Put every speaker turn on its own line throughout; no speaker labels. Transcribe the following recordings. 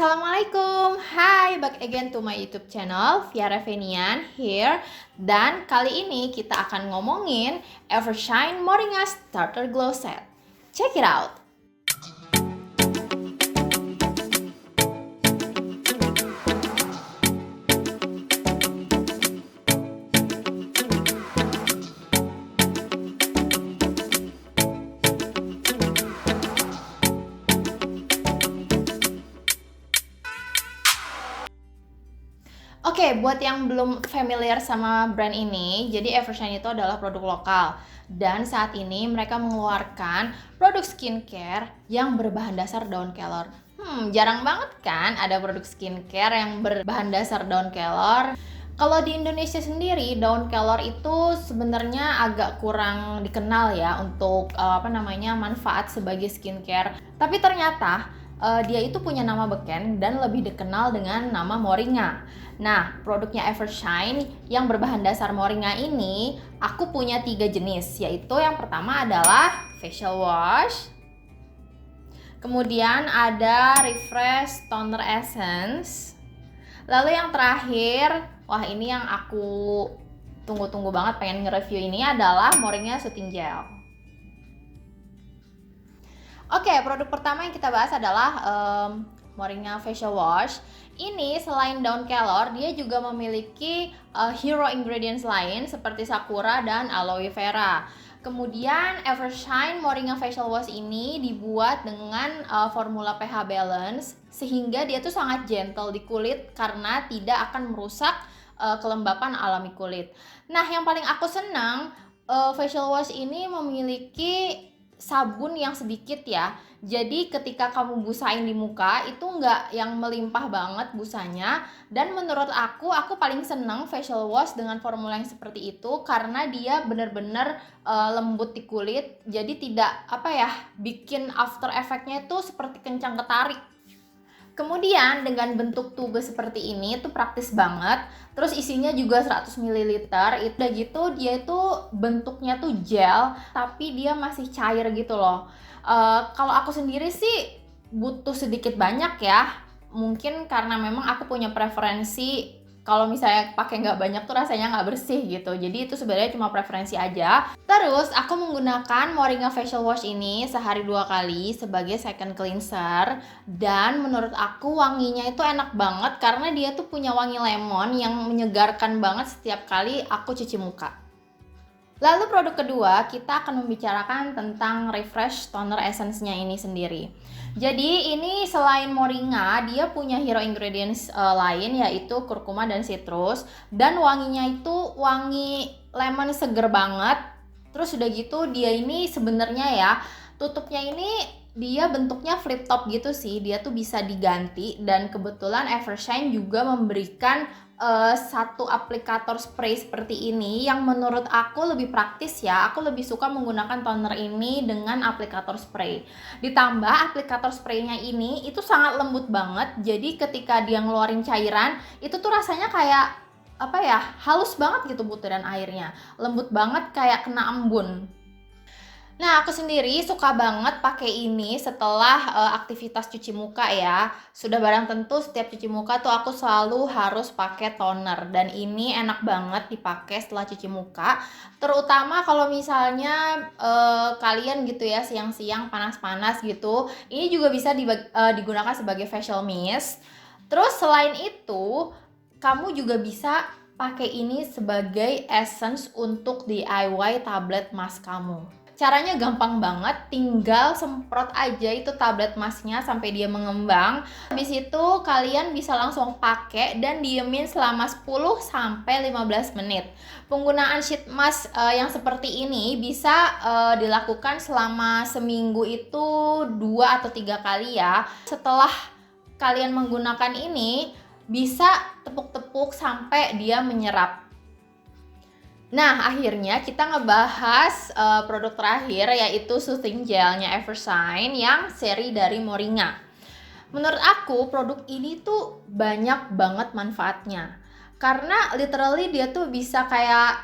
Assalamualaikum, hi, back again to my YouTube channel, Viara Venian here. Dan kali ini kita akan ngomongin Evershine Moringa Starter Glow Set. Check it out! Oke, buat yang belum familiar sama brand ini, jadi Evershine itu adalah produk lokal. Dan saat ini mereka mengeluarkan produk skincare yang berbahan dasar daun kelor. Jarang banget kan ada produk skincare yang berbahan dasar daun kelor. Kalau di Indonesia sendiri, daun kelor itu sebenarnya agak kurang dikenal ya untuk manfaat sebagai skincare. Tapi ternyata dia itu punya nama beken dan lebih dikenal dengan nama moringa. Nah, produknya Evershine yang berbahan dasar moringa ini, aku punya 3 jenis, yaitu yang pertama adalah facial wash, kemudian ada refresh toner essence, lalu yang terakhir, wah ini yang aku tunggu-tunggu banget pengen nge-review ini adalah moringa soothing gel. Oke, produk pertama yang kita bahas adalah moringa facial wash. Ini selain daun kelor, dia juga memiliki hero ingredients lain seperti sakura dan aloe vera. Kemudian Evershine Moringa Facial Wash ini dibuat dengan formula pH balance sehingga dia tuh sangat gentle di kulit karena tidak akan merusak kelembapan alami kulit. Nah, yang paling aku senang facial wash ini memiliki sabun yang sedikit ya. Jadi ketika kamu busain di muka itu nggak yang melimpah banget busanya. Dan menurut aku paling seneng facial wash dengan formula yang seperti itu karena dia bener-bener lembut di kulit. Jadi tidak bikin after effect-nya itu seperti kencang ketarik. Kemudian dengan bentuk tube seperti ini itu praktis banget. Terus isinya juga 100 ml. Udah gitu dia itu bentuknya tuh gel tapi dia masih cair gitu loh. Kalau aku sendiri sih butuh sedikit banyak ya. Mungkin karena memang aku punya preferensi kalau misalnya pakai nggak banyak tuh rasanya nggak bersih gitu. Jadi itu sebenarnya cuma preferensi aja. Terus aku menggunakan Moringa Facial Wash ini sehari 2 kali sebagai second cleanser. Dan menurut aku wanginya itu enak banget karena dia tuh punya wangi lemon yang menyegarkan banget setiap kali aku cuci muka. Lalu produk kedua, kita akan membicarakan tentang refresh toner essence-nya ini sendiri. Jadi ini selain moringa, dia punya hero ingredients lain yaitu kurkuma dan citrus. Dan wanginya itu wangi lemon seger banget. Terus udah gitu dia ini sebenarnya ya, tutupnya ini dia bentuknya flip top gitu sih. Dia tuh bisa diganti dan kebetulan Evershine juga memberikan satu aplikator spray seperti ini yang menurut aku lebih praktis ya. Aku lebih suka menggunakan toner ini dengan aplikator spray. Ditambah aplikator spraynya ini itu sangat lembut banget. Jadi ketika dia ngeluarin cairan itu tuh rasanya kayak halus banget gitu butiran airnya. Lembut banget kayak kena embun. Nah, aku sendiri suka banget pakai ini setelah aktivitas cuci muka ya. Sudah barang tentu setiap cuci muka tuh aku selalu harus pakai toner dan ini enak banget dipakai setelah cuci muka. Terutama kalau misalnya kalian gitu ya siang-siang panas-panas gitu. Ini juga bisa digunakan sebagai facial mist. Terus selain itu, kamu juga bisa pakai ini sebagai essence untuk DIY tablet mask kamu. Caranya gampang banget, tinggal semprot aja itu tablet masknya sampai dia mengembang. Habis itu kalian bisa langsung pakai dan diemin selama 10-15 menit. Penggunaan sheet mask yang seperti ini bisa dilakukan selama seminggu itu 2 atau 3 kali ya. Setelah kalian menggunakan ini, bisa tepuk-tepuk sampai dia menyerap. Nah, akhirnya kita ngebahas produk terakhir yaitu soothing gelnya Evershine yang seri dari moringa. Menurut aku produk ini tuh banyak banget manfaatnya. Karena literally dia tuh bisa kayak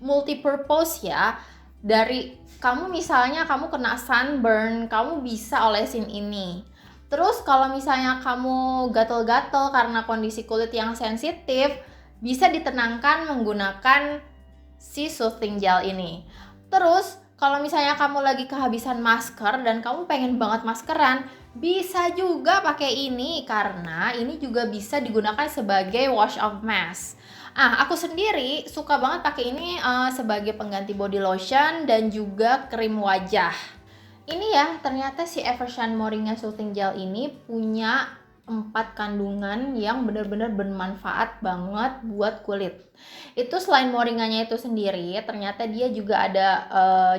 multi-purpose ya. Dari kamu misalnya kamu kena sunburn, kamu bisa olesin ini. Terus kalau misalnya kamu gatel-gatel karena kondisi kulit yang sensitif, bisa ditenangkan menggunakan si soothing gel ini. Terus kalau misalnya kamu lagi kehabisan masker dan kamu pengen banget maskeran, bisa juga pakai ini karena ini juga bisa digunakan sebagai wash of mask. Aku sendiri suka banget pakai ini sebagai pengganti body lotion dan juga krim wajah. Ini ya, ternyata si Evershine Moringa Soothing Gel ini punya 4 kandungan yang benar-benar bermanfaat banget buat kulit. Itu selain moringanya itu sendiri, ternyata dia juga ada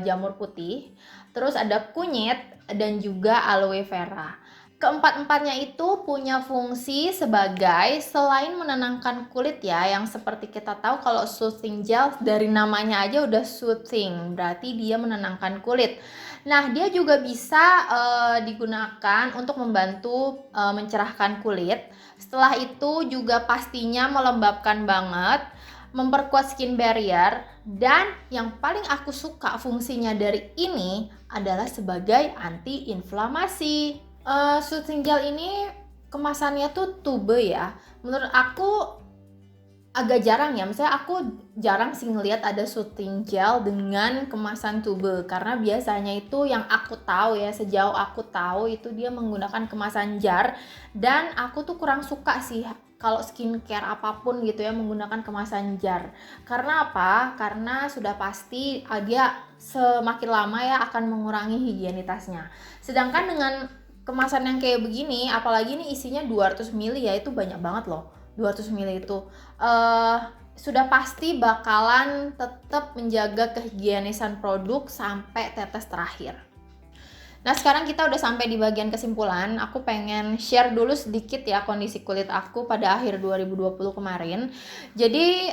jamur putih, terus ada kunyit dan juga aloe vera. Keempat-empatnya itu punya fungsi sebagai selain menenangkan kulit ya, yang seperti kita tahu kalau soothing gel dari namanya aja udah soothing, berarti dia menenangkan kulit. Nah, dia juga bisa digunakan untuk membantu mencerahkan kulit. Setelah itu juga pastinya melembabkan banget, memperkuat skin barrier, dan yang paling aku suka fungsinya dari ini adalah sebagai anti-inflamasi. Soothing gel ini kemasannya tuh tube ya. Menurut aku agak jarang ya, misalnya aku jarang sih ngelihat ada soothing gel dengan kemasan tube, karena biasanya itu yang aku tahu ya, sejauh aku tahu itu dia menggunakan kemasan jar, dan aku tuh kurang suka sih kalau skincare apapun gitu ya menggunakan kemasan jar. Karena apa? Karena sudah pasti dia semakin lama ya akan mengurangi higienitasnya. Sedangkan dengan kemasan yang kayak begini, apalagi ini isinya 200 ml ya, itu banyak banget loh. 200 ml itu sudah pasti bakalan tetap menjaga kehigienisan produk sampai tetes terakhir. Nah, sekarang kita udah sampai di bagian kesimpulan. Aku pengen share dulu sedikit ya kondisi kulit aku pada akhir 2020 kemarin. Jadi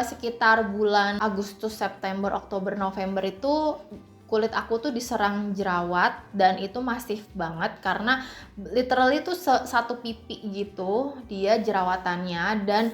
sekitar bulan Agustus, September, Oktober, November itu kulit aku tuh diserang jerawat, dan itu masif banget karena literally tuh satu pipi gitu dia jerawatannya, dan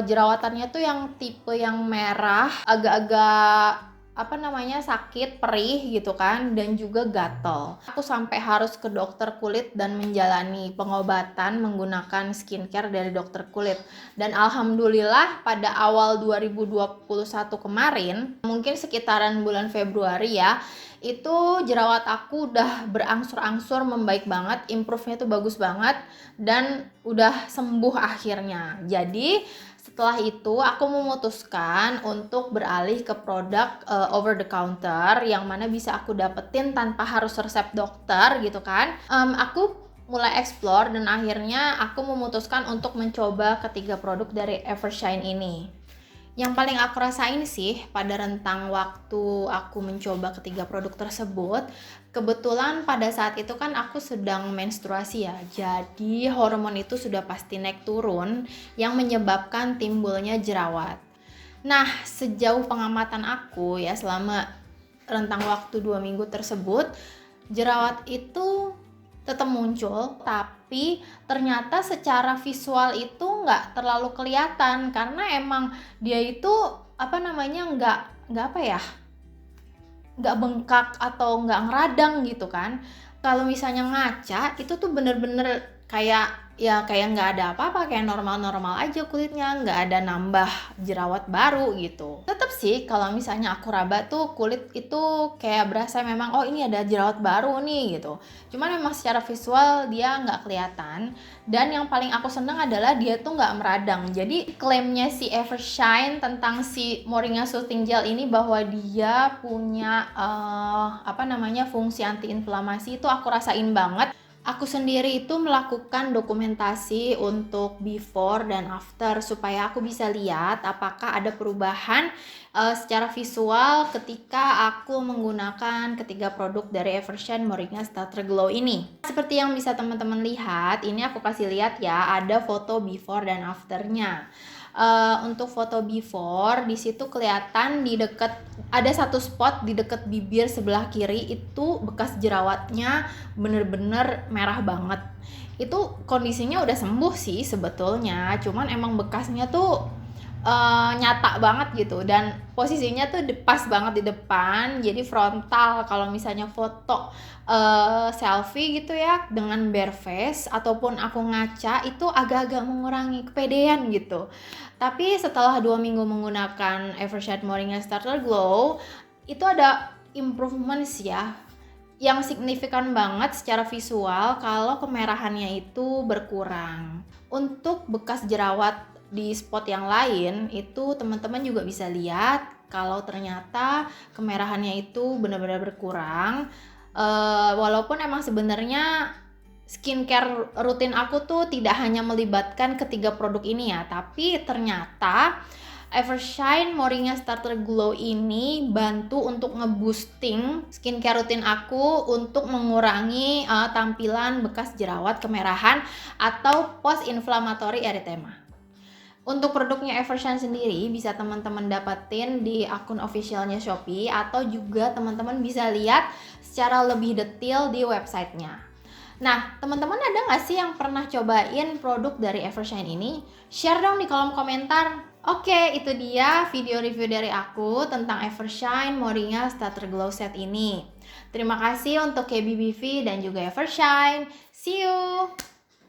jerawatannya tuh yang tipe yang merah, agak-agak sakit, perih gitu kan, dan juga gatel. Aku sampai harus ke dokter kulit dan menjalani pengobatan menggunakan skincare dari dokter kulit. Dan alhamdulillah pada awal 2021 kemarin, mungkin sekitaran bulan Februari ya, itu jerawat aku udah berangsur-angsur membaik banget, improve-nya tuh bagus banget, dan udah sembuh akhirnya. Jadi setelah itu aku memutuskan untuk beralih ke produk over the counter yang mana bisa aku dapetin tanpa harus resep dokter gitu kan. Aku mulai explore dan akhirnya aku memutuskan untuk mencoba ketiga produk dari Evershine ini. Yang paling aku rasain sih pada rentang waktu aku mencoba ketiga produk tersebut, kebetulan pada saat itu kan aku sedang menstruasi ya, jadi hormon itu sudah pasti naik turun yang menyebabkan timbulnya jerawat. Nah, sejauh pengamatan aku ya selama rentang waktu 2 minggu tersebut, jerawat itu tetap muncul, tapi ternyata secara visual itu nggak terlalu kelihatan karena emang dia itu nggak bengkak atau nggak ngeradang gitu kan. Kalau misalnya ngaca itu tuh bener-bener kayak nggak ada apa-apa, kayak normal-normal aja kulitnya, nggak ada nambah jerawat baru gitu. Tetap sih kalau misalnya aku raba tuh kulit itu kayak berasa memang oh ini ada jerawat baru nih gitu. Cuman memang secara visual dia nggak kelihatan, dan yang paling aku seneng adalah dia tuh nggak meradang. Jadi klaimnya si Evershine tentang si Moringa Soothing Gel ini bahwa dia punya fungsi anti-inflamasi, itu aku rasain banget. Aku sendiri itu melakukan dokumentasi untuk before dan after supaya aku bisa lihat apakah ada perubahan secara visual ketika aku menggunakan ketiga produk dari Evershine Moringa Starter Glow ini. Seperti yang bisa teman-teman lihat, ini aku kasih lihat ya, ada foto before dan afternya. Untuk foto before di situ kelihatan di dekat ada satu spot di dekat bibir sebelah kiri itu bekas jerawatnya bener-bener merah banget. Itu kondisinya udah sembuh sih sebetulnya, cuman emang bekasnya tuh nyata banget gitu, dan posisinya tuh pas banget di depan, jadi frontal. Kalau misalnya foto selfie gitu ya dengan bare face ataupun aku ngaca, itu agak-agak mengurangi kepedean gitu. Tapi setelah 2 minggu menggunakan Evershine Moringa Starter Glow, itu ada improvements ya yang signifikan banget secara visual kalau kemerahannya itu berkurang. Untuk bekas jerawat di spot yang lain itu teman-teman juga bisa lihat kalau ternyata kemerahannya itu benar-benar berkurang. Walaupun emang sebenarnya skincare rutin aku tuh tidak hanya melibatkan ketiga produk ini ya, tapi ternyata Evershine Moringa Starter Glow ini bantu untuk ngeboosting skincare rutin aku untuk mengurangi tampilan bekas jerawat, kemerahan, atau post inflammatory erythema. Untuk produknya Evershine sendiri bisa teman-teman dapetin di akun officialnya Shopee, atau juga teman-teman bisa lihat secara lebih detail di websitenya. Nah, teman-teman ada nggak sih yang pernah cobain produk dari Evershine ini? Share dong di kolom komentar. Oke, itu dia video review dari aku tentang Evershine Moringa Starter Glow Set ini. Terima kasih untuk KBBV dan juga Evershine. See you!